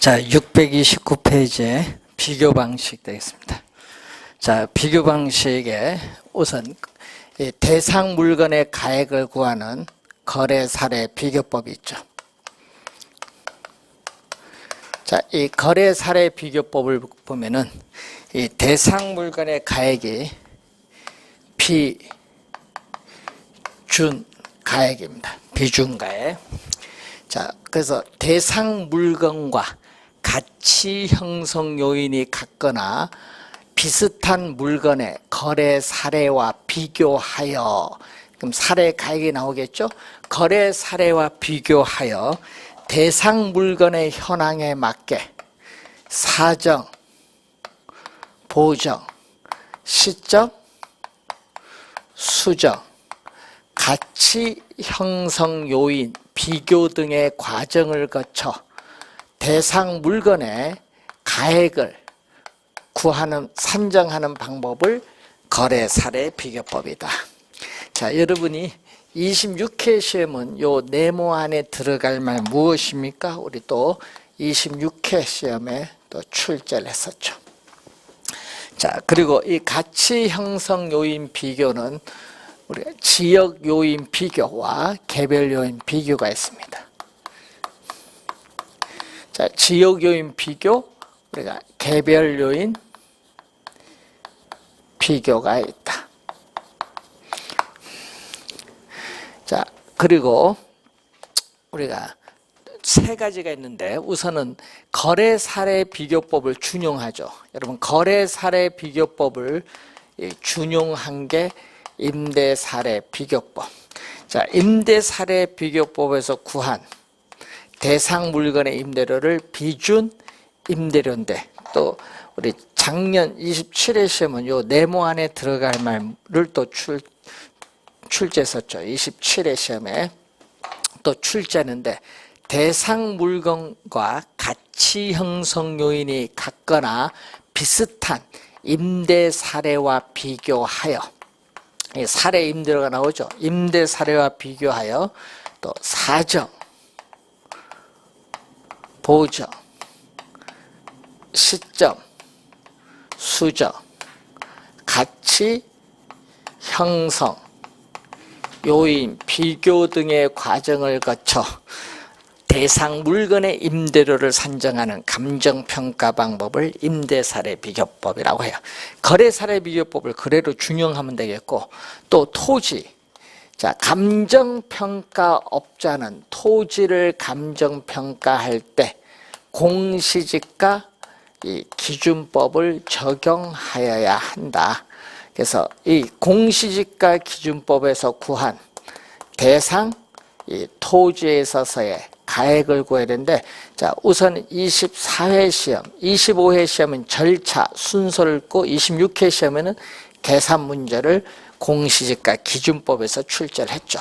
자, 629페이지에 비교 방식 되겠습니다. 자, 비교 방식에 우선 이 대상 물건의 가액을 구하는 거래 사례 비교법이 있죠. 자, 이 거래 사례 비교법을 보면은 이 대상 물건의 가액이 비준 가액입니다. 비준 가액. 자, 그래서 대상 물건과 가치 형성 요인이 같거나 비슷한 물건의 거래 사례와 비교하여, 그럼 사례 가액이 나오겠죠? 거래 사례와 비교하여 대상 물건의 현황에 맞게 사정, 보정, 시점, 수정, 가치 형성 요인, 비교 등의 과정을 거쳐 대상 물건의 가액을 구하는, 산정하는 방법을 거래 사례 비교법이다. 자, 여러분이 26회 시험은 요 네모 안에 들어갈 말 무엇입니까? 우리 또 26회 시험에 또 출제를 했었죠. 자, 그리고 이 가치 형성 요인 비교는 우리가 지역 요인 비교와 개별 요인 비교가 있습니다. 자, 지역 요인 비교, 우리가 개별 요인 비교가 있다. 자, 그리고 우리가 세 가지가 있는데 우선은 거래 사례 비교법을 준용하죠. 여러분, 거래 사례 비교법을 준용한 게 임대 사례 비교법. 자, 임대 사례 비교법에서 구한 대상 물건의 임대료를 비준 임대료인데, 또 우리 작년 27회 시험은 요 네모 안에 들어갈 말을 또 출제했었죠. 27회 시험에 또 출제하는데, 대상 물건과 가치 형성 요인이 같거나 비슷한 임대 사례와 비교하여, 사례 임대료가 나오죠. 임대 사례와 비교하여 또 사정, 보정, 시점, 수정, 가치 형성, 요인, 비교 등의 과정을 거쳐 대상 물건의 임대료를 산정하는 감정평가 방법을 임대사례 비교법이라고 해요. 거래사례 비교법을 그대로 준용하면 되겠고, 또 토지, 자, 감정평가업자는 토지를 감정평가할 때 공시지가 이 기준법을 적용하여야 한다. 그래서 이 공시지가 기준법에서 구한 대상 이 토지에 있어서의 가액을 구해야 되는데, 자, 우선 24회 시험, 25회 시험은 절차, 순서를 읽고 26회 시험에는 계산 문제를 공시지가 기준법에서 출제를 했죠.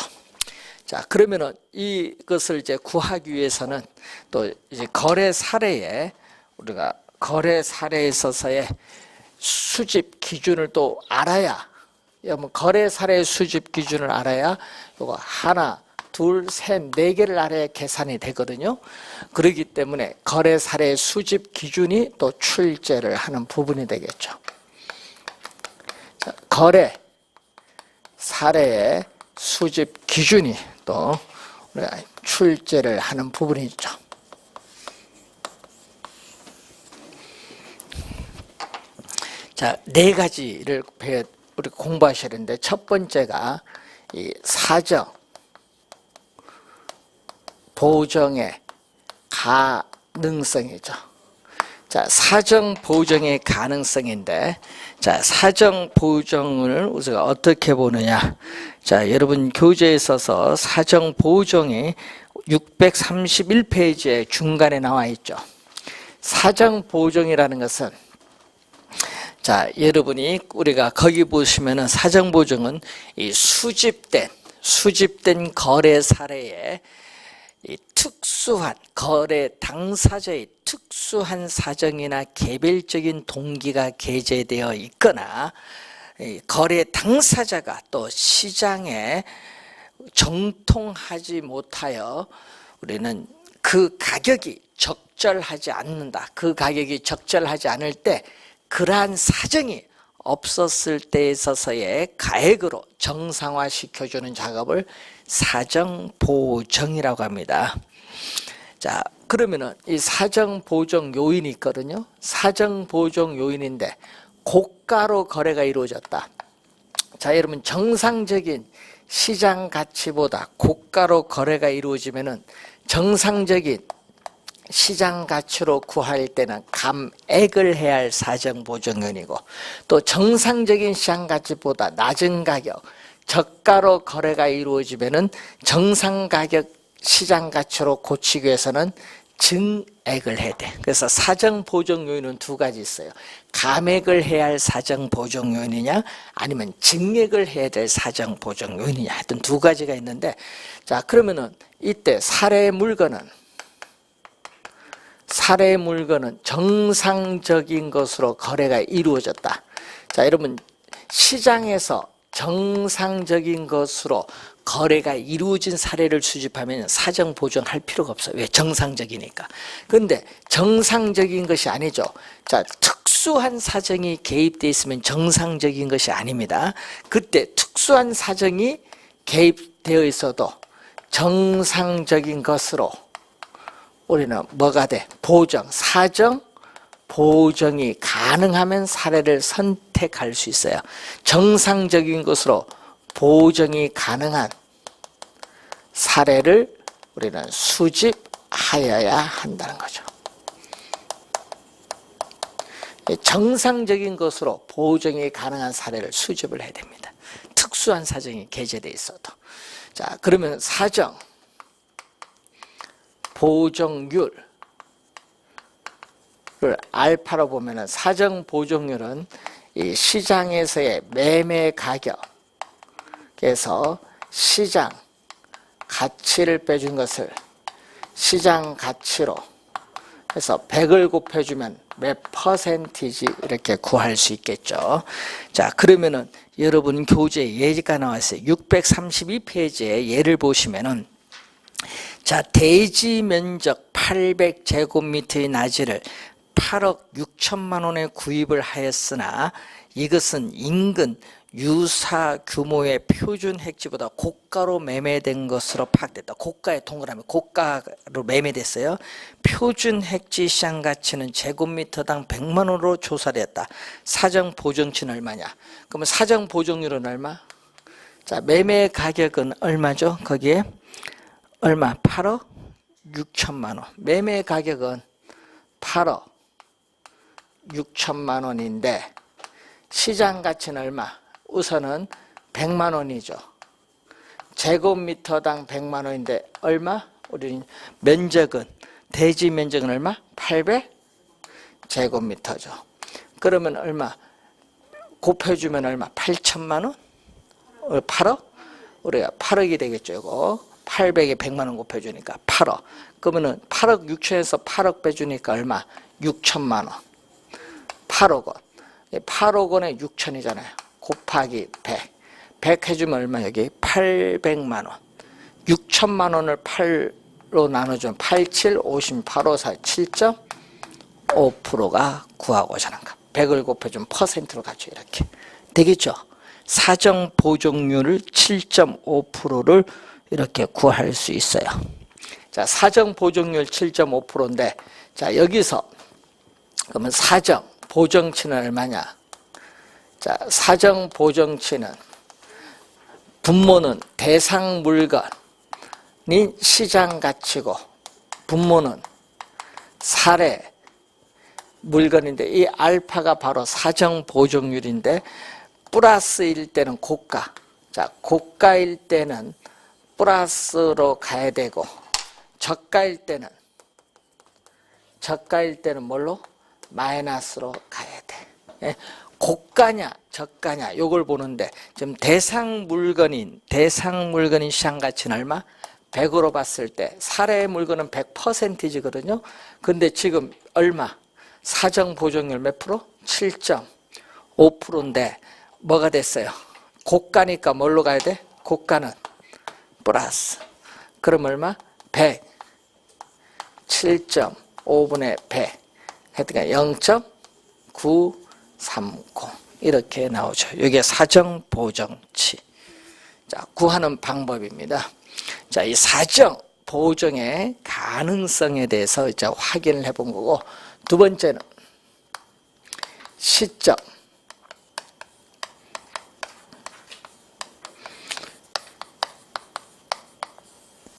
자, 그러면은 이것을 이제 구하기 위해서는 또 이제 거래 사례에, 우리가 거래 사례에 있어서의 수집 기준을 또 알아야, 거래 사례 수집 기준을 알아야 이거 하나, 둘, 셋, 네 개를 알아야 계산이 되거든요. 그렇기 때문에 거래 사례 수집 기준이 또 출제를 하는 부분이 되겠죠. 자, 거래 사례의 수집 기준이 또 우리가 출제를 하는 부분이 있죠. 자, 네 가지를 우리 공부하셔야 되는데, 첫 번째가 이 사정, 보정의 가능성이죠. 자, 사정 보정의 가능성인데, 자, 사정 보정을 우리가 어떻게 보느냐. 자, 여러분 교재에 있어서 사정 보정이 631페이지에 중간에 나와 있죠. 사정 보정이라는 것은, 자, 여러분이 우리가 거기 보시면은 사정 보정은 이 수집된 거래 사례에 이 특수한 거래 당사자의 특수한 사정이나 개별적인 동기가 게재되어 있거나, 거래 당사자가 또 시장에 정통하지 못하여 우리는 그 가격이 적절하지 않는다. 그 가격이 적절하지 않을 때 그러한 사정이 없었을 때에 있어서의 가액으로 정상화시켜주는 작업을 사정보정이라고 합니다. 자, 그러면은 이 사정보정 요인이 있거든요. 사정보정 요인인데 고가로 거래가 이루어졌다. 자, 여러분 정상적인 시장 가치보다 고가로 거래가 이루어지면은 정상적인 시장 가치로 구할 때는 감액을 해야 할 사정보정요인이고, 또 정상적인 시장 가치보다 낮은 가격, 저가로 거래가 이루어지면은 정상 가격 시장 가치로 고치기 위해서는 증액을 해야 돼. 그래서 사정보정 요인은 두 가지 있어요. 감액을 해야 할 사정보정 요인이냐, 아니면 증액을 해야 될 사정보정 요인이냐, 하여튼 두 가지가 있는데, 자, 그러면은 이때 사례 물건은 정상적인 것으로 거래가 이루어졌다. 자, 여러분 시장에서 정상적인 것으로 거래가 이루어진 사례를 수집하면 사정 보정할 필요가 없어요. 왜? 정상적이니까. 그런데 정상적인 것이 아니죠. 자, 특수한 사정이 개입되어 있으면 정상적인 것이 아닙니다. 그때 특수한 사정이 개입되어 있어도 정상적인 것으로 우리는 뭐가 돼? 보정, 사정, 보정이 가능하면 사례를 선택할 수 있어요. 정상적인 것으로 보정이 가능한 사례를 우리는 수집하여야 한다는 거죠. 정상적인 것으로 보정이 가능한 사례를 수집을 해야 됩니다. 특수한 사정이 게재되어 있어도. 자, 그러면 사정, 보정률을 알파로 보면은 사정 보정률은 이 시장에서의 매매 가격에서 시장 가치를 빼준 것을 시장 가치로 해서 100을 곱해주면 몇 퍼센티지 이렇게 구할 수 있겠죠. 자, 그러면은 여러분 교재에 예가 나왔어요. 632페이지에 예를 보시면은, 자, 대지 면적 800제곱미터의 나지를 8억 6천만 원에 구입을 하였으나 이것은 인근 유사 규모의 표준 핵지보다 고가로 매매된 것으로 파악됐다. 고가에 동그라미 고가로 매매됐어요. 표준 핵지 시장 가치는 제곱미터당 100만 원으로 조사됐다. 사정 보정치는 얼마냐? 그러면 사정 보정률은 얼마? 자, 매매 가격은 얼마죠? 거기에 얼마? 8억 6천만 원. 매매 가격은 8억 6천만 원인데 시장 가치는 얼마? 우선은 100만 원이죠. 제곱미터당 100만 원인데 얼마? 우리 면적은, 대지 면적은 얼마? 800제곱미터죠. 그러면 얼마? 곱해주면 얼마? 8천만 원? 8억? 우리가 8억이 되겠죠. 이거 800에 100만 원 곱해주니까 8억. 그러면은 8억 6천에서 8억 빼주니까 얼마? 6천만 원. 8억 원. 8억 원에 6천이잖아요. 곱하기 100. 100 해주면 얼마? 여기 800만 원. 6천만 원을 8로 나눠주면 87, 50, 854, 7.5%가 구하고자 하는 거. 100을 곱해주면 퍼센트로 가죠. 이렇게. 되겠죠? 사정 보정률을 7.5%를 이렇게 구할 수 있어요. 자, 사정 보정률 7.5%인데, 자, 여기서 그러면 사정 보정치는 얼마냐? 자, 사정 보정치는 분모는 대상 물건이 시장 가치고 분모는 사례 물건인데, 이 알파가 바로 사정 보정률인데, 플러스일 때는 고가. 자, 고가일 때는 플러스로 가야 되고, 저가일 때는 뭘로? 마이너스로 가야 돼. 예? 고가냐 저가냐 요걸 보는데, 지금 대상 물건인 시장 가치는 얼마? 100으로 봤을 때 사례 물건은 100%이거든요. 근데 지금 얼마? 사정 보정률 몇 프로? 7.5%인데 뭐가 됐어요? 고가니까 뭘로 가야 돼? 고가는 플러스. 그럼 얼마? 100. 7.5 5분의 100 하여튼 0.930 이렇게 나오죠. 이게 사정 보정치. 자, 구하는 방법입니다. 자, 이 사정 보정의 가능성에 대해서 이제 확인을 해본 거고, 두 번째는 시점.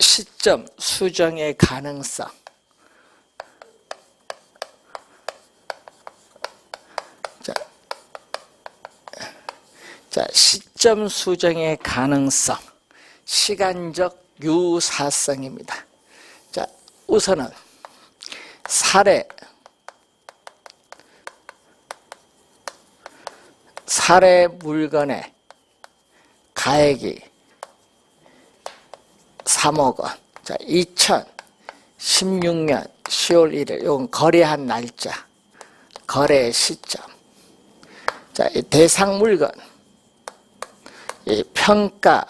시점 수정의 가능성. 자, 시점 수정의 가능성. 시간적 유사성입니다. 자, 우선은 사례 물건의 가액이 3억 원. 자, 2016년 10월 1일. 이건 거래한 날짜. 거래 시점. 자, 이 대상 물건. 이 평가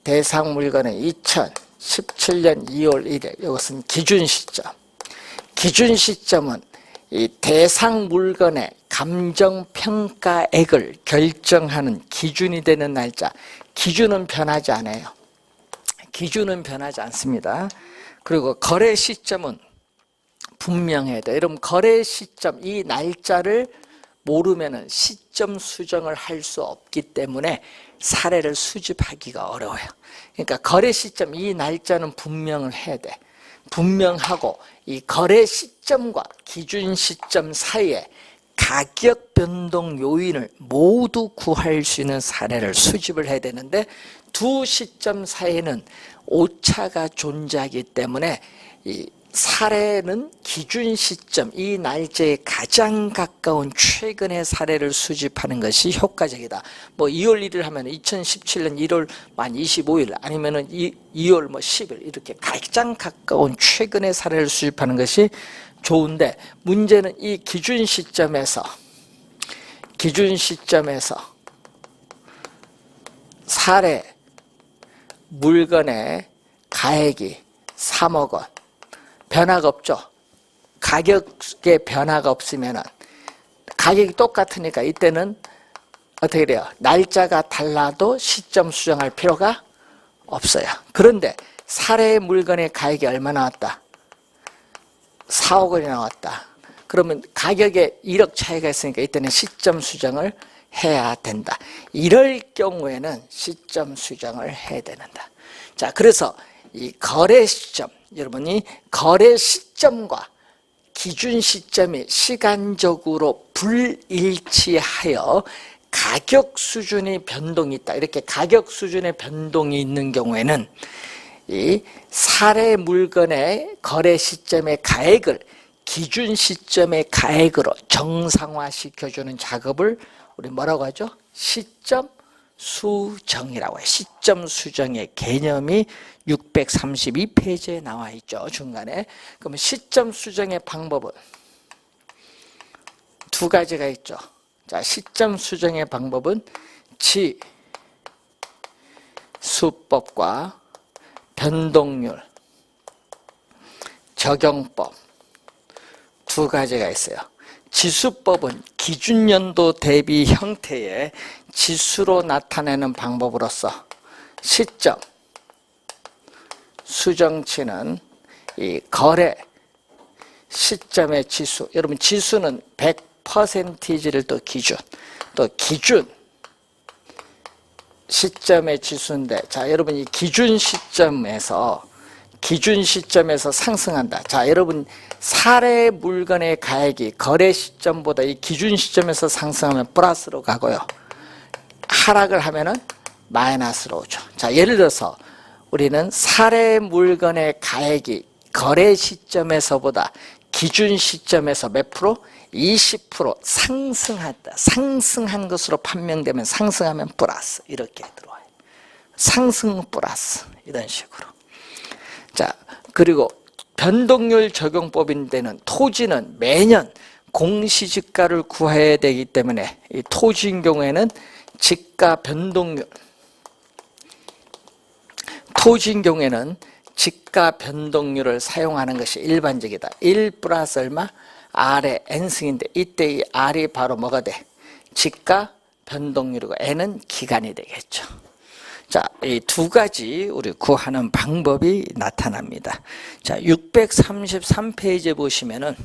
대상 물건은 2017년 2월 1일. 이것은 기준 시점. 기준 시점은 이 대상 물건의 감정평가액을 결정하는 기준이 되는 날짜. 기준은 변하지 않아요. 기준은 변하지 않습니다. 그리고 거래 시점은 분명해야 돼. 여러분, 거래 시점, 이 날짜를 모르면 시점 수정을 할 수 없기 때문에 사례를 수집하기가 어려워요. 그러니까 거래 시점, 이 날짜는 분명을 해야 돼. 분명하고 이 거래 시점과 기준 시점 사이에 가격 변동 요인을 모두 구할 수 있는 사례를 수집을 해야 되는데, 두 시점 사이에는 오차가 존재하기 때문에 이 사례는 기준 시점, 이 날짜에 가장 가까운 최근의 사례를 수집하는 것이 효과적이다. 뭐 2월 1일 하면 2017년 1월 만 25일 아니면은 2월 뭐 10일 이렇게 가장 가까운 최근의 사례를 수집하는 것이 좋은데, 문제는 이 기준 시점에서 사례 물건의 가액이 3억 원. 변화가 없죠. 가격에 변화가 없으면 가격이 똑같으니까 이때는 어떻게 돼요? 날짜가 달라도 시점 수정할 필요가 없어요. 그런데 사례 물건의 가격이 얼마 나왔다? 4억 원이 나왔다. 그러면 가격에 1억 차이가 있으니까 이때는 시점 수정을 해야 된다. 이럴 경우에는 시점 수정을 해야 된다. 자, 그래서 이 거래 시점, 여러분이 거래 시점과 기준 시점이 시간적으로 불일치하여 가격 수준의 변동이 있다. 이렇게 가격 수준의 변동이 있는 경우에는 이 사례 물건의 거래 시점의 가액을 기준 시점의 가액으로 정상화시켜주는 작업을 우리 뭐라고 하죠? 시점 수정이라고 해요. 시점 수정의 개념이 632페이지에 나와 있죠. 중간에. 그러면 시점 수정의 방법은 두 가지가 있죠. 자, 시점 수정의 방법은 지수법과 변동률, 적용법 두 가지가 있어요. 지수법은 기준연도 대비 형태의 지수로 나타내는 방법으로서 시점 수정치는 이 거래 시점의 지수, 여러분 지수는 100%를 또 기준 시점의 지수인데, 자, 여러분 이 기준 시점에서 상승한다. 자, 여러분 사례 물건의 가액이 거래 시점보다 이 기준 시점에서 상승하면 플러스로 가고요. 하락을 하면은 마이너스로 오죠. 자, 예를 들어서 우리는 사례 물건의 가액이 거래 시점에서보다 기준 시점에서 몇 프로? 20% 상승했다. 상승한 것으로 판명되면 상승하면 플러스 이렇게 들어와요. 상승 플러스 이런 식으로. 자, 그리고 변동률 적용법인데는 토지는 매년 공시지가를 구해야 되기 때문에 이 토지인 경우에는 지가 변동률, 토지인 경우에는 직가 변동률을 사용하는 것이 일반적이다. 1 플러스 얼마? R의 N승인데 이때 이 R이 바로 뭐가 돼? 직가 변동률이고 N은 기간이 되겠죠. 자, 이 두 가지 우리 구하는 방법이 나타납니다. 자, 633페이지에 보시면은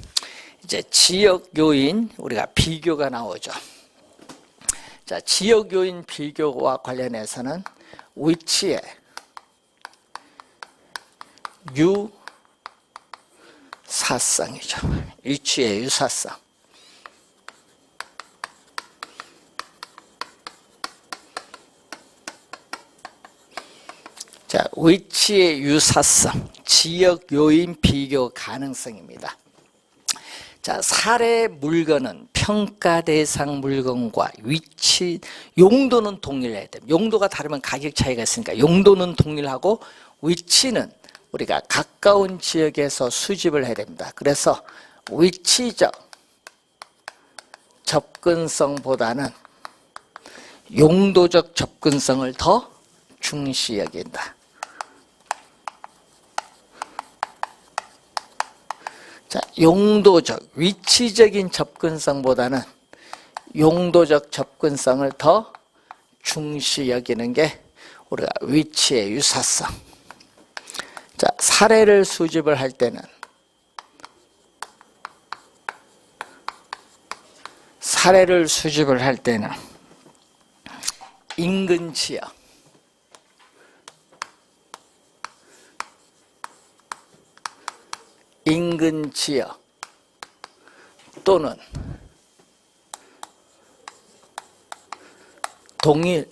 이제 지역 요인 우리가 비교가 나오죠. 자, 지역 요인 비교와 관련해서는 위치의 유사성이죠. 위치의 유사성. 자, 위치의 유사성, 지역 요인 비교 가능성입니다. 자, 사례 물건은 평가 대상 물건과 위치, 용도는 동일해야 됩니다. 용도가 다르면 가격 차이가 있으니까 용도는 동일하고 위치는 우리가 가까운 지역에서 수집을 해야 됩니다. 그래서 위치적 접근성보다는 용도적 접근성을 더 중시 여긴다. 자, 용도적, 위치적인 접근성보다는 용도적 접근성을 더 중시 여기는 게 우리가 위치의 유사성. 자, 사례를 수집을 할 때는 인근 지역, 또는 동일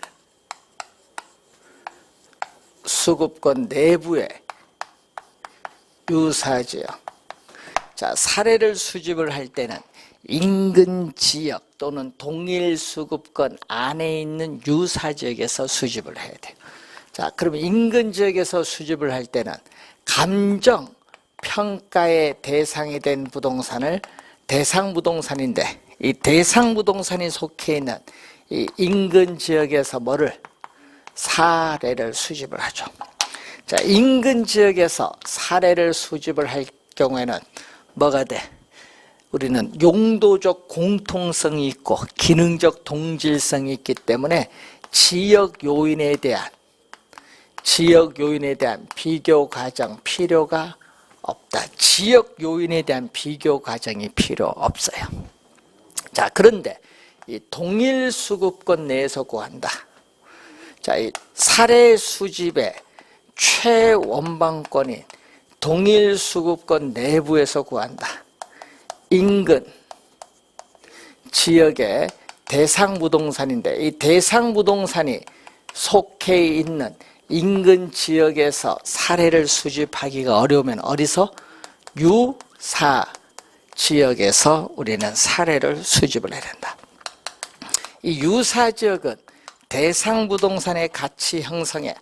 수급권 내부의 유사지역. 자, 사례를 수집을 할 때는 인근 지역 또는 동일 수급권 안에 있는 유사지역에서 수집을 해야 돼요. 자, 그러면 인근 지역에서 수집을 할 때는 감정 평가의 대상이 된 부동산을 대상 부동산인데 이 대상 부동산이 속해 있는 이 인근 지역에서 뭐를? 사례를 수집을 하죠. 자, 인근 지역에서 사례를 수집을 할 경우에는 뭐가 돼? 우리는 용도적 공통성이 있고 기능적 동질성이 있기 때문에 지역 요인에 대한 비교 과정 필요가 없다. 지역 요인에 대한 비교 과정이 필요 없어요. 자, 그런데 이 동일 수급권 내에서 구한다. 자, 이 사례 수집의 최원방권인 동일 수급권 내부에서 구한다. 인근 지역의 대상 부동산인데 이 대상 부동산이 속해 있는 인근 지역에서 사례를 수집하기가 어려우면 어디서? 유사 지역에서 우리는 사례를 수집을 해야 된다. 이 유사 지역은 대상 부동산의 가치 형성에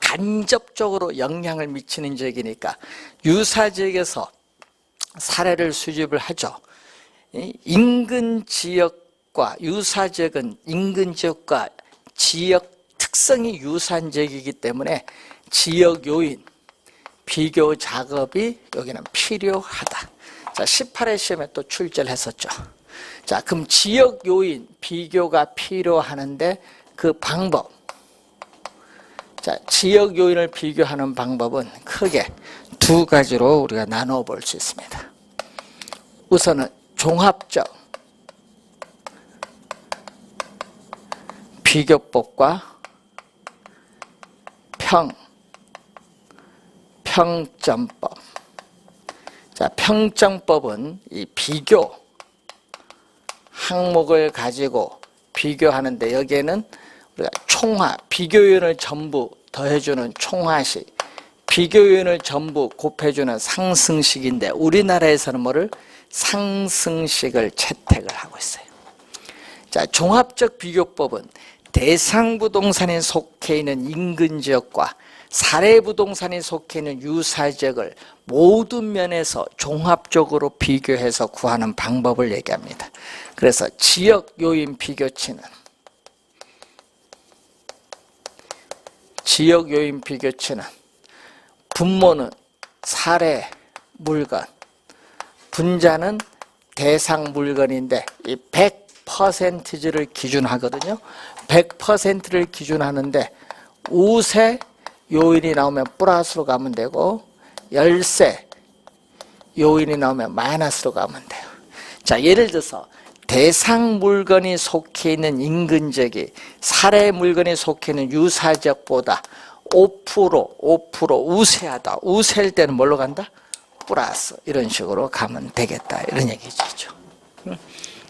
간접적으로 영향을 미치는 지역이니까 유사 지역에서 사례를 수집을 하죠. 인근 지역과 유사 지역은 인근 지역과 지역 특성이 유사한 지역이기 때문에 지역 요인 비교 작업이 여기는 필요하다. 자, 18회 시험에 또 출제를 했었죠. 자, 그럼 지역 요인 비교가 필요하는데 그 방법. 자, 지역 요인을 비교하는 방법은 크게 두 가지로 우리가 나누어 볼 수 있습니다. 우선은 종합적 비교법과 평점법. 자, 평점법은 이 비교 항목을 가지고 비교하는데 여기에는 우리가 총화, 비교 요인을 전부 더해주는 총화식, 비교 요인을 전부 곱해주는 상승식인데 우리나라에서는 뭐를? 상승식을 채택을 하고 있어요. 자, 종합적 비교법은 대상 부동산에 속해 있는 인근 지역과 사례 부동산에 속해 있는 유사 지역을 모든 면에서 종합적으로 비교해서 구하는 방법을 얘기합니다. 그래서 지역 요인 비교치는 분모는 사례 물건, 분자는 대상 물건인데 이 100%를 기준하거든요. 100%를 기준하는데 우세 요인이 나오면 플러스로 가면 되고 열세 요인이 나오면 마이너스로 가면 돼요. 자, 예를 들어서 대상 물건이 속해 있는 인근적이 사례 물건이 속해 있는 유사적보다 5% 우세하다. 우세일 때는 뭘로 간다? 플러스. 이런 식으로 가면 되겠다. 이런 얘기죠.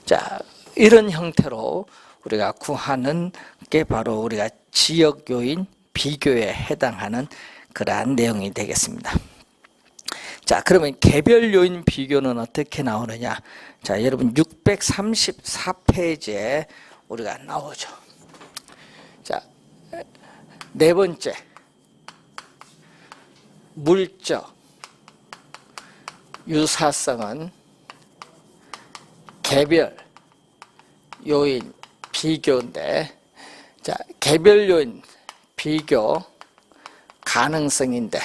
자, 이런 형태로 우리가 구하는 게 바로 우리가 지역 요인 비교에 해당하는 그러한 내용이 되겠습니다. 자, 그러면 개별 요인 비교는 어떻게 나오느냐? 자, 여러분 634페이지에 우리가 나오죠. 자, 네 번째. 물적 유사성은 개별 요인 비교인데, 자, 개별 요인 비교 가능성인데,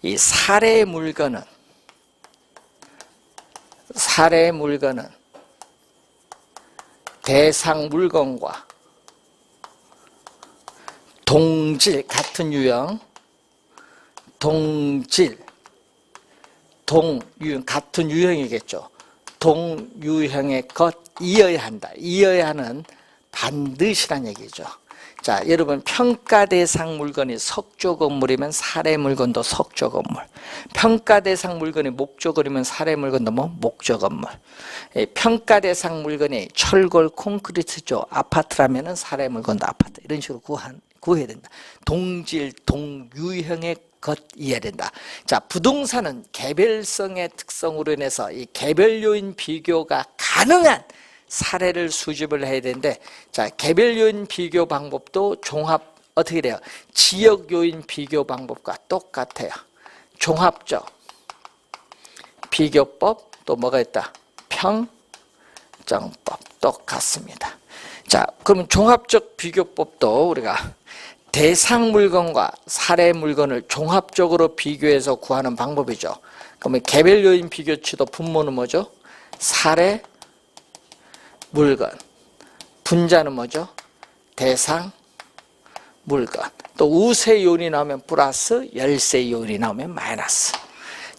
이 사례 물건은 대상 물건과 동질 같은 유형, 동질, 동유형 같은 유형이겠죠. 동유형의 것 이어야 한다. 이어야 하는 반드시란 얘기죠. 자, 여러분 평가 대상 물건이 석조 건물이면 사례 물건도 석조 건물. 평가 대상 물건이 목조 건물이면 사례 물건도 뭐 목조 건물. 평가 대상 물건이 철골 콘크리트조 아파트라면은 사례 물건도 아파트. 이런 식으로 구해야 된다. 동질, 동유형의 것 이해해야 된다. 자, 부동산은 개별성의 특성으로 인해서 이 개별 요인 비교가 가능한 사례를 수집을 해야 되는데, 자, 개별 요인 비교 방법도 종합 어떻게 돼요? 지역 요인 비교 방법과 똑같아요. 종합적 비교법 또 뭐가 있다? 평정법 똑같습니다. 자, 그러면 종합적 비교법도 우리가 대상 물건과 사례 물건을 종합적으로 비교해서 구하는 방법이죠. 그러면 개별 요인 비교치도 분모는 뭐죠? 사례 물건, 분자는 뭐죠? 대상 물건. 또 우세 요인이 나오면 플러스, 열세 요인이 나오면 마이너스.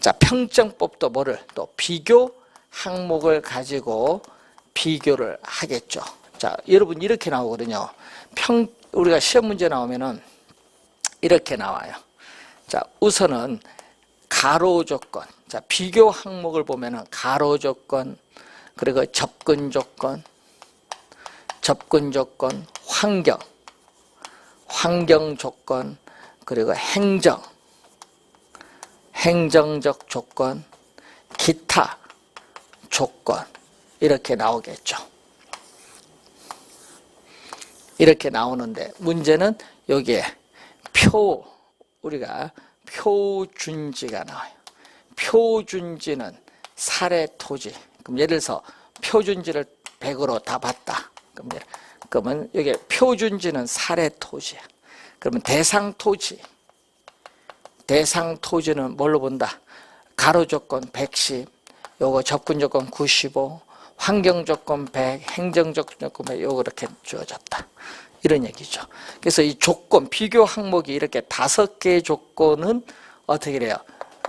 자, 평정법도 뭐를 또 비교 항목을 가지고 비교를 하겠죠. 자, 여러분 이렇게 나오거든요. 우리가 시험 문제 나오면은 이렇게 나와요. 자, 우선은 가로 조건. 자, 비교 항목을 보면은 가로 조건, 그리고 접근 조건, 환경 조건, 그리고 행정적 조건, 기타 조건 이렇게 나오겠죠. 이렇게 나오는데 문제는 여기에 우리가 표준지가 나와요. 표준지는 사례 토지. 그럼 예를 들어서 표준지를 100으로 다 봤다. 그러면 여기 표준지는 사례 토지야. 그러면 대상 토지는 뭘로 본다? 가로 조건 110, 요거 접근 조건 95, 환경 조건 100, 행정적 조건 100, 요거 이렇게 주어졌다. 이런 얘기죠. 그래서 이 조건, 비교 항목이 이렇게 5개의 조건은 어떻게 돼요?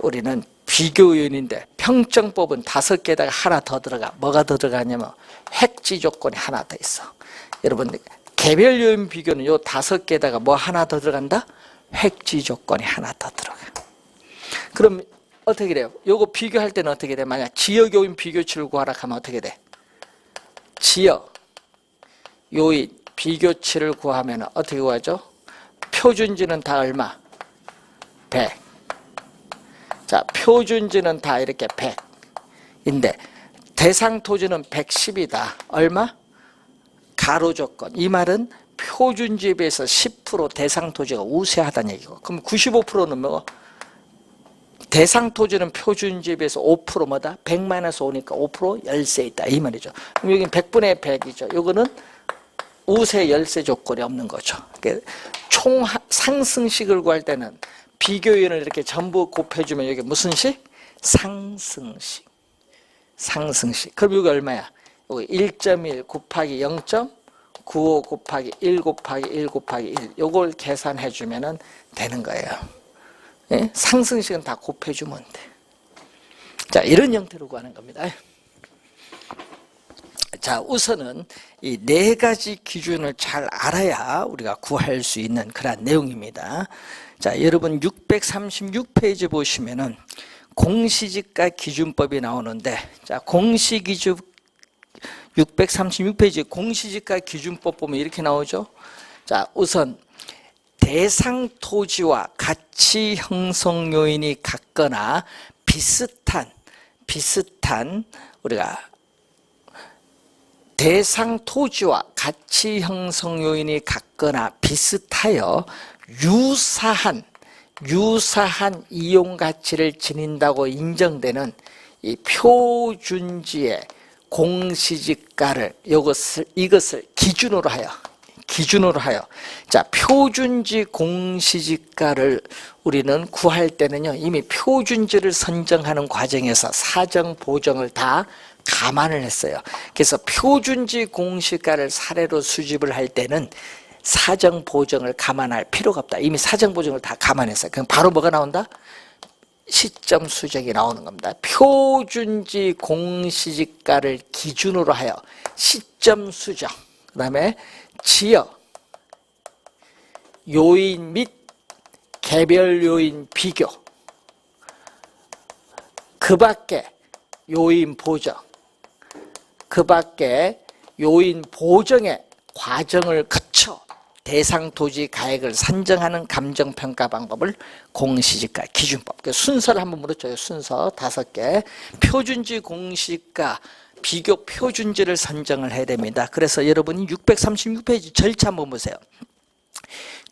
우리는 비교 요인인데 평정법은 5개에다가 하나 더 들어가. 뭐가 더 들어가냐면 획지 조건이 하나 더 있어. 여러분 개별 요인 비교는 요 5개에다가 뭐 하나 더 들어간다? 획지 조건이 하나 더 들어가. 그럼 어떻게 돼요? 요거 비교할 때는 어떻게 돼? 만약 지역 요인 비교치를 구하라 하면 어떻게 돼? 지역 요인 비교치를 구하면 어떻게 구하죠? 표준지는 다 얼마? 100. 자, 표준지는 다 이렇게 100인데 대상 토지는 110이다. 얼마? 가로 조건. 이 말은 표준지에 비해서 10% 대상 토지가 우세하다는 얘기고. 그럼 95%는 뭐? 대상 토지는 표준지에 비해서 5% 뭐다? 100-5니까 5% 열세 있다. 이 말이죠. 그럼 여기는 100분의 100이죠. 요거는 우세 열세 조건이 없는 거죠. 총 상승식을 구할 때는 비교율을 이렇게 전부 곱해주면 여기 무슨 식? 상승식. 상승식. 그럼 이거 얼마야? 이거 1.1 곱하기 0.95 곱하기 1 곱하기 1 곱하기 1. 요걸 계산해 주면은 되는 거예요. 예? 상승식은 다 곱해주면 돼. 자, 이런 형태로 구하는 겁니다. 자, 우선은 이 네 가지 기준을 잘 알아야 우리가 구할 수 있는 그런 내용입니다. 자, 여러분 636페이지 보시면은 공시지가 기준법이 나오는데, 자, 공시기준 636페이지 공시지가 기준법 보면 이렇게 나오죠. 자, 우선 대상 토지와 가치 형성 요인이 같거나 비슷한 우리가 대상 토지와 가치 형성 요인이 같거나 비슷하여 유사한 이용 가치를 지닌다고 인정되는 이 표준지의 공시지가를 이것을 기준으로 하여 자, 표준지 공시지가를 우리는 구할 때는요, 이미 표준지를 선정하는 과정에서 사정 보정을 다 감안을 했어요. 그래서 표준지 공시가를 사례로 수집을 할 때는 사정 보정을 감안할 필요가 없다. 이미 사정 보정을 다 감안했어요. 그럼 바로 뭐가 나온다? 시점 수정이 나오는 겁니다. 표준지 공시지가를 기준으로 하여 시점 수정, 그 다음에 지역, 요인 및 개별 요인 비교, 그 밖에 요인 보정, 그 밖에 요인 보정의 과정을 거쳐 대상 토지 가액을 산정하는 감정평가 방법을 공시지가 기준법. 순서를 한번 물어줘요. 순서 5개. 표준지 공시가 비교 표준지를 선정을 해야 됩니다. 그래서 여러분이 636페이지 절차 한번 보세요.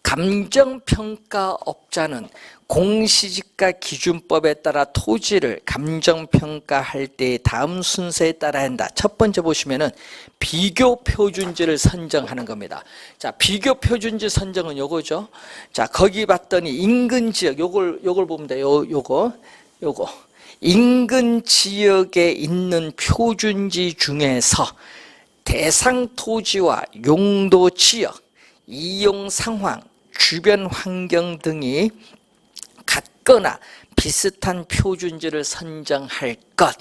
감정평가업자는 공시지가 기준법에 따라 토지를 감정평가할 때의 다음 순서에 따라 한다. 첫 번째 보시면은 비교 표준지를 선정하는 겁니다. 자, 비교 표준지 선정은 요거죠. 자, 거기 봤더니 인근 지역, 요걸 보면 돼요. 요거. 인근 지역에 있는 표준지 중에서 대상 토지와 용도 지역, 이용 상황, 주변 환경 등이 같거나 비슷한 표준지를 선정할 것.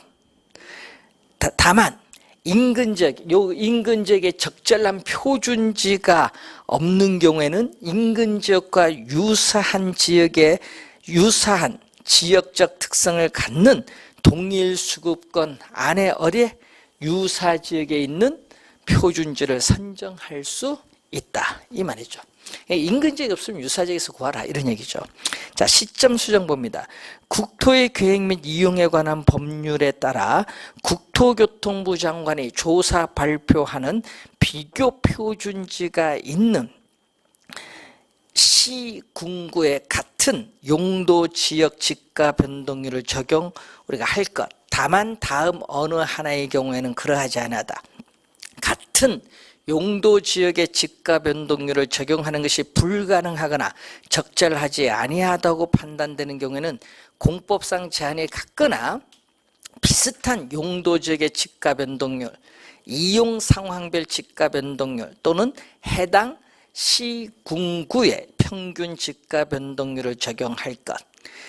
다만 인근 지역에 적절한 표준지가 없는 경우에는 인근 지역과 유사한 지역적 특성을 갖는 동일 수급권 안에 어뢰 유사 지역에 있는 표준지를 선정할 수 있다, 이 말이죠. 인근 지역이 없으면 유사 지역에서 구하라, 이런 얘기죠. 자, 시점 수정 봅니다. 국토의 계획 및 이용에 관한 법률에 따라 국토교통부 장관이 조사 발표하는 비교 표준지가 있는 시, 군구에 같은 용도 지역 지가 변동률을 적용 우리가 할 것. 다만 다음 어느 하나의 경우에는 그러하지 않았다. 같은 용도 지역의 지가 변동률을 적용하는 것이 불가능하거나 적절하지 아니하다고 판단되는 경우에는 공법상 제한이 같거나 비슷한 용도 지역의 지가 변동률, 이용 상황별 지가 변동률 또는 해당 시군구의 평균 지가 변동률을 적용할 것.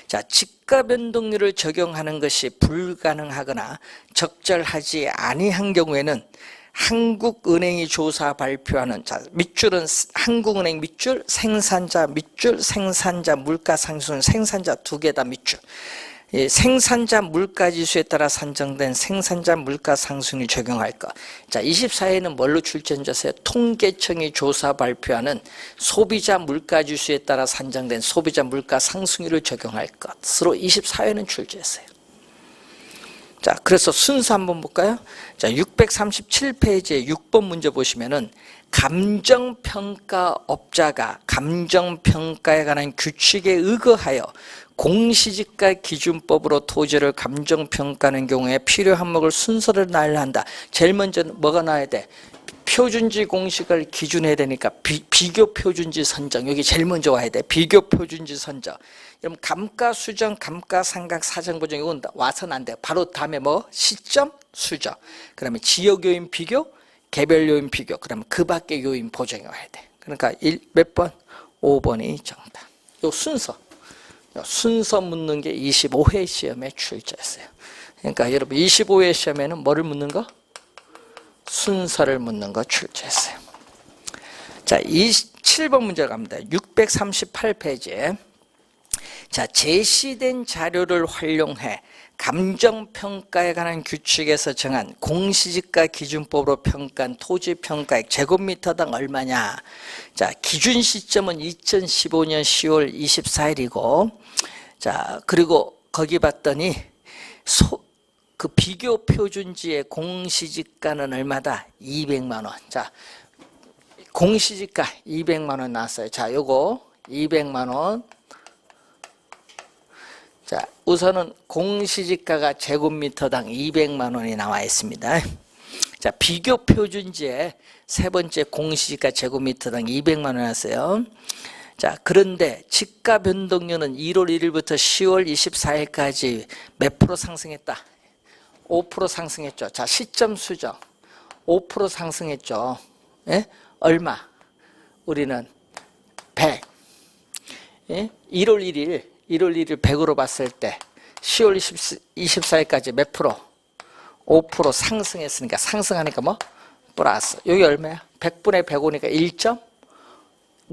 자, 지가 변동률을 적용하는 것이 불가능하거나 적절하지 아니한 경우에는 한국은행이 조사 발표하는, 자, 밑줄은 한국은행 밑줄, 생산자 밑줄, 생산자 물가 상승, 생산자 두 개 다 밑줄. 생산자 물가지수에 따라 산정된 생산자 물가 상승률 적용할 것. 자, 24회는 뭘로 출제해주세요? 통계청이 조사 발표하는 소비자 물가지수에 따라 산정된 소비자 물가 상승률을 적용할 것으로 24회는 출제했어요. 자, 그래서 순서 한번 볼까요? 자, 637페이지에 6번 문제 보시면은 감정평가업자가 감정평가에 관한 규칙에 의거하여 공시지가 기준법으로 토지를 감정평가하는 경우에 필요 항목을 순서를 나열한다. 제일 먼저 뭐가 나와야 돼? 표준지 공식을 기준해야 되니까 비교 표준지 선정, 여기 제일 먼저 와야 돼. 비교 표준지 선정. 그럼 감가수정, 감가상각, 사정보정 이건 와서는 안 돼. 바로 다음에 뭐? 시점, 수정. 그다음에 지역요인 비교, 개별요인 비교. 그러면 그 밖의 요인 보정이 와야 돼. 그러니까 몇 번? 5번이 정답. 요 순서 묻는 게 25회 시험에 출제했어요. 그러니까 여러분 25회 시험에는 뭐를 묻는 거? 순서를 묻는 거 출제했어요. 자, 27번 문제 갑니다. 638페이지에. 자, 제시된 자료를 활용해 감정평가에 관한 규칙에서 정한 공시지가 기준법으로 평가한 토지평가액 제곱미터당 얼마냐. 자, 기준 시점은 2015년 10월 24일이고, 자, 그리고 거기 봤더니 그 비교 표준지의 공시지가는 얼마다? 200만 원. 자, 공시지가 200만 원 나왔어요. 자, 요거 200만 원. 자, 우선은 공시지가가 제곱미터당 200만 원이 나와 있습니다. 자, 비교 표준지에 세 번째 공시지가 제곱미터당 200만 원 나왔어요. 자, 그런데 지가 변동률은 1월 1일부터 10월 24일까지 몇 프로 상승했다? 5% 상승했죠. 자, 시점 수정 5% 상승했죠. 예? 얼마? 우리는 100. 예? 1월 1일 100으로 봤을 때 10월 24일까지 몇 프로? 5% 상승했으니까 상승하니까 뭐? 플러스. 여기 얼마야? 100분의 105니까 1점?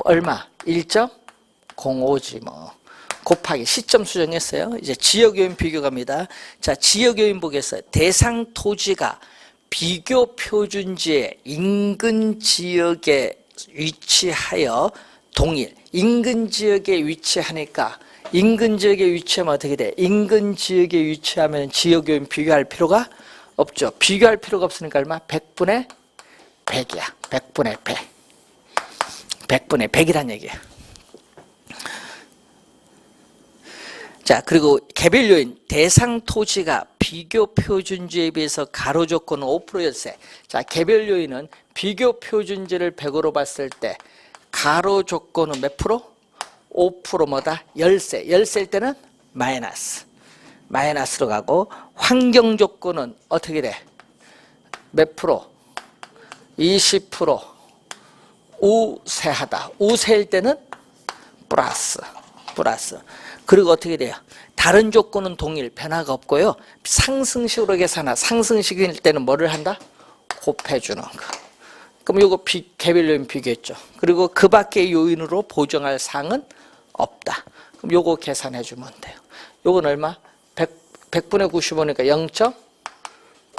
얼마? 1.05지 뭐. 곱하기 시점 수정했어요. 이제 지역요인 비교 갑니다. 자, 지역요인 보겠어요. 대상 토지가 비교 표준지의 인근 지역에 위치하여 동일. 인근 지역에 위치하니까 인근 지역에 위치하면 어떻게 돼? 인근 지역에 위치하면 지역요인 비교할 필요가 없죠. 비교할 필요가 없으니까 얼마? 100분의 100이야. 100분의 100. 100분의 100이란 얘기야. 자, 그리고 개별 요인 대상 토지가 비교 표준지에 비해서 가로 조건은 5% 열세. 자, 개별 요인은 비교 표준지를 100으로 봤을 때 가로 조건은 몇 프로? 5% 뭐다? 열세. 열세일 때는 마이너스. 마이너스로 가고 환경 조건은 어떻게 돼? 몇 프로? 20%. 우세하다. 우세일 때는 플러스. 플러스. 그리고 어떻게 돼요? 다른 조건은 동일, 변화가 없고요. 상승식으로 계산하. 상승식일 때는 뭐를 한다? 곱해주는 거. 그럼 이거 개별 요인 비교했죠. 그리고 그 밖의 요인으로 보정할 사항은 없다. 그럼 요거 계산해 주면 돼요. 요건 얼마? 100분의 95니까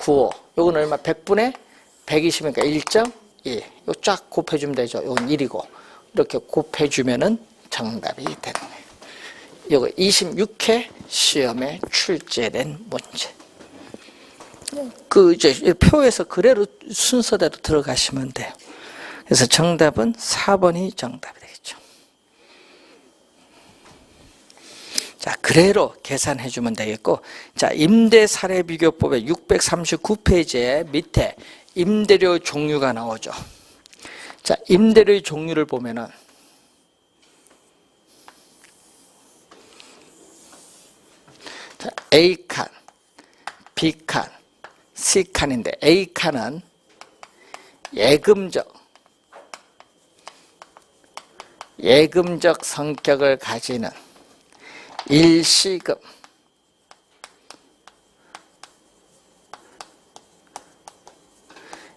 0.95. 요건 얼마? 100분의 120이니까 1.1. 요 쫙 곱해주면 되죠. 요건 1이고. 이렇게 곱해주면은 정답이 되는 거예요. 이거 26회 시험에 출제된 문제. 그 이제 표에서 그대로 순서대로 들어가시면 돼요. 그래서 정답은 4번이 정답이 되겠죠. 자, 그대로 계산해 주면 되겠고, 자, 임대 사례 비교법의 639페이지에 밑에 임대료 종류가 나오죠. 자, 임대료의 종류를 보면은 자, A칸, B칸, C칸인데 A칸은 예금적 성격을 가지는 일시금,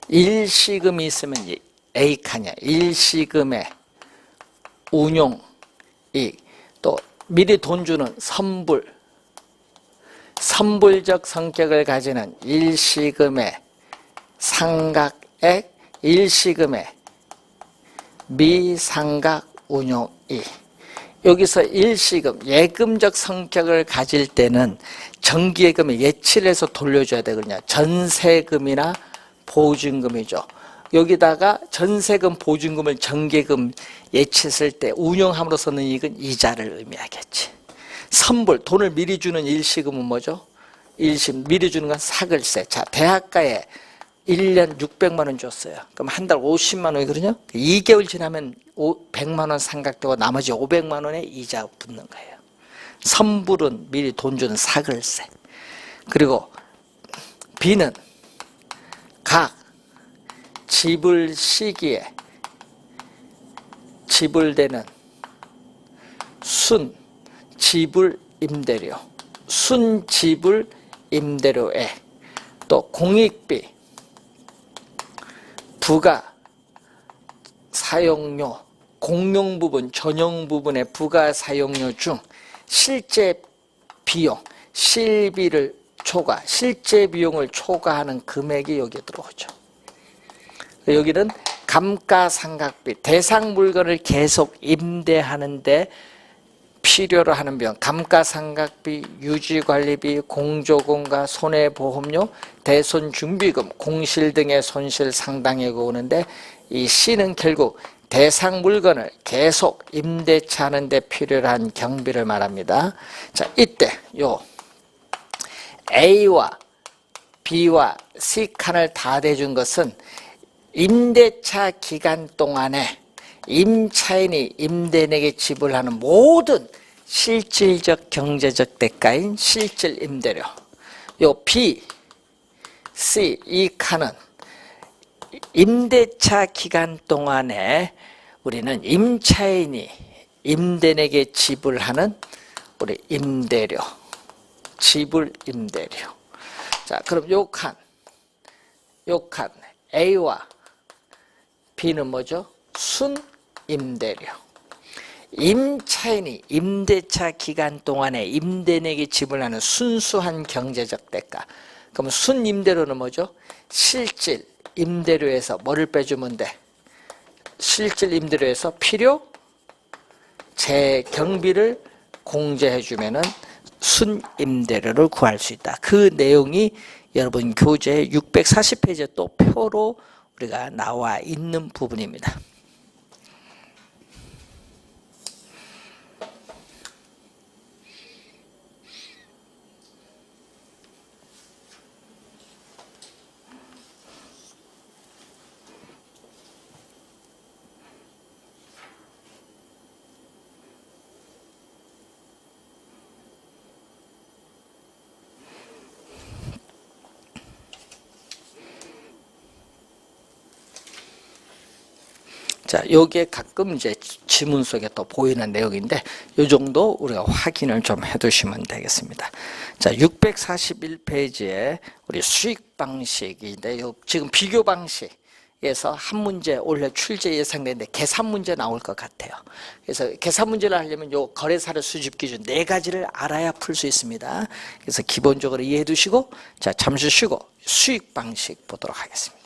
일시금이 있으면 A칸이야. 일시금의 운용이익, 또 미리 돈 주는 선불적 성격을 가지는 일시금의 상각액, 일시금의 미상각 운용이익. 여기서 일시금, 예금적 성격을 가질 때는 정기예금에 예치를 해서 돌려줘야 되거든요. 전세금이나 보증금이죠. 여기다가 전세금, 보증금을 정기예금 예치했을 때 운용함으로써는 이익은 이자를 의미하겠지. 선불, 돈을 미리 주는 일시금은 뭐죠? 일시, 미리 주는 건 사글세. 자, 대학가에 1년 600만 원 줬어요. 그럼 한 달 50만 원이거든요. 2개월 지나면 100만 원 상각되고 나머지 500만 원의 이자 붙는 거예요. 선불은 미리 돈 주는 사글세. 그리고 B는 각 지불 시기에 지불되는 순 지불 임대료, 순 지불 임대료에 또 공익비, 부가 사용료, 공용 부분, 전용 부분의 부가 사용료 중 실제 비용, 실비를 초과, 실제 비용을 초과하는 금액이 여기에 들어오죠. 여기는 감가상각비, 대상 물건을 계속 임대하는데 필요로 하는 비용, 감가상각비, 유지관리비, 공조공과 손해보험료, 대손준비금, 공실 등의 손실 상당액이 오는데 이 C는 결국 대상 물건을 계속 임대차 하는데 필요로 한 경비를 말합니다. 자, 이때 요 A와 B와 C 칸을 다 대준 것은 임대차 기간 동안에 임차인이 임대인에게 지불하는 모든 실질적 경제적 대가인 실질 임대료. 요 B, C 이 칸은 임대차 기간 동안에 우리는 임차인이 임대인에게 지불하는 우리 임대료, 지불 임대료. 자, 그럼 요 칸 A와 B는 뭐죠? 순 임대료. 임차인이 임대차 기간 동안에 임대인에게 지불하는 순수한 경제적 대가. 그럼 순 임대료는 뭐죠? 실질 임대료에서 뭐를 빼주면 돼? 실질 임대료에서 필요 재경비를 공제해주면은 순 임대료를 구할 수 있다. 그 내용이 여러분 교재 640페이지에 또 표로 우리가 나와 있는 부분입니다. 자, 요게 가끔 이제 지문 속에 또 보이는 내용인데 요 정도 우리가 확인을 좀 해두시면 되겠습니다. 자, 641페이지에 우리 수익 방식인데 요 지금 비교 방식에서 한 문제 원래 출제 예상되는데 계산 문제 나올 것 같아요. 그래서 계산 문제를 하려면 요 거래사료 수집 기준 4가지를 알아야 풀 수 있습니다. 그래서 기본적으로 이해해 두시고 자, 잠시 쉬고 수익 방식 보도록 하겠습니다.